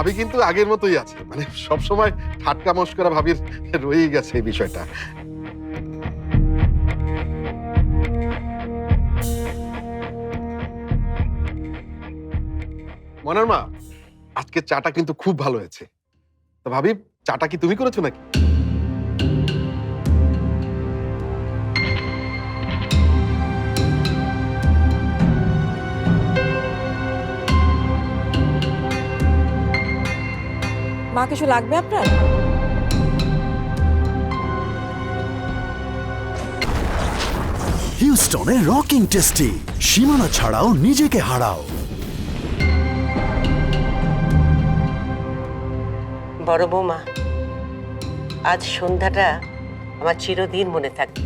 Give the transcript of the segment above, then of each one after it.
ভাবি কিন্তু আগের মতোই আছে, মানে সবসময় ঠাট্টা মস্করা ভাবির রয়েই গেছে এই বিষয়টা। মনার মা, আজকে চাটা কিন্তু খুব ভালো হয়েছে। তো ভাবি, চাটা কি তুমি করেছো নাকি? মা, কিছু লাগবে আপনার? হিউস্টনে রকিং টেস্টি, সীমানা ছাড়াও নিজেকে হারাও। বড় বৌমা, আজ সন্ধ্যাটা আমার চিরদিন মনে থাকবে।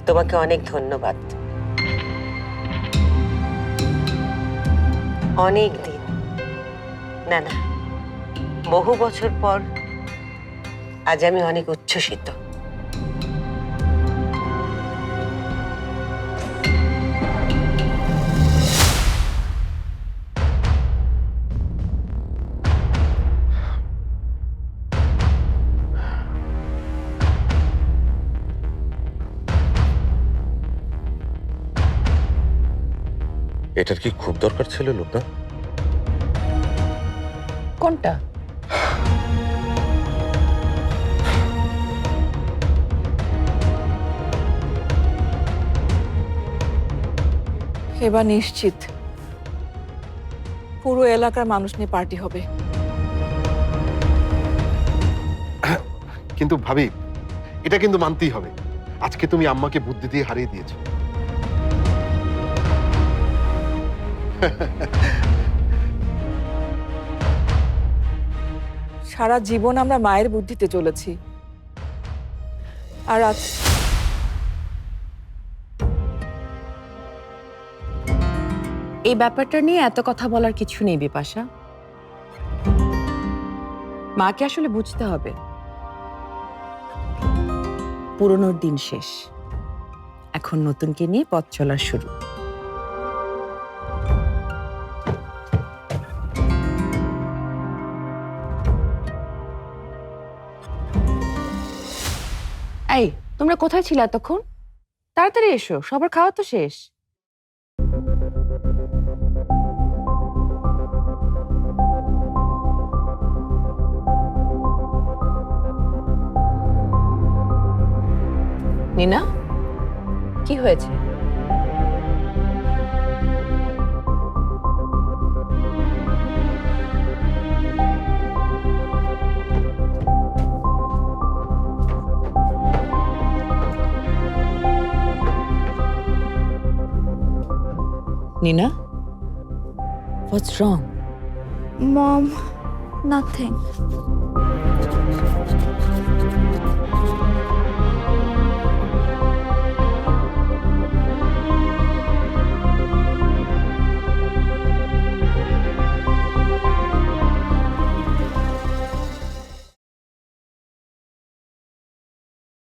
তোমাকে অনেক ধন্যবাদ। অনেক দিন না, বহু বছর পর আজ আমি অনেক উচ্ছ্বসিত। এটার কি খুব দরকার ছিল লোকটা? কোনটা? এবার নিশ্চিত পুরো এলাকার মানুষ নিয়ে পার্টি হবে। কিন্তু ভাবি, এটা কিন্তু মানতেই হবে, আজকে তুমি আম্মাকে বুদ্ধি দিয়ে হারিয়ে দিয়েছো। সারা জীবন আমরা মায়ের বুদ্ধিতে চলেছি, আর আজ এই ব্যাপারটা নিয়ে এত কথা বলার কিছু নেই বিপাশা। মাকে আসলে বুঝতে হবে পুরনোর দিন শেষ, এখন নতুনকে নিয়ে পথ চলা শুরু। এই, তোমরা কোথায় ছিলে এতক্ষণ? তাড়াতাড়ি এসো, সবার খাওয়া তো শেষ। নীনা, কি হয়েছে? Neena, what's wrong? Mom, nothing.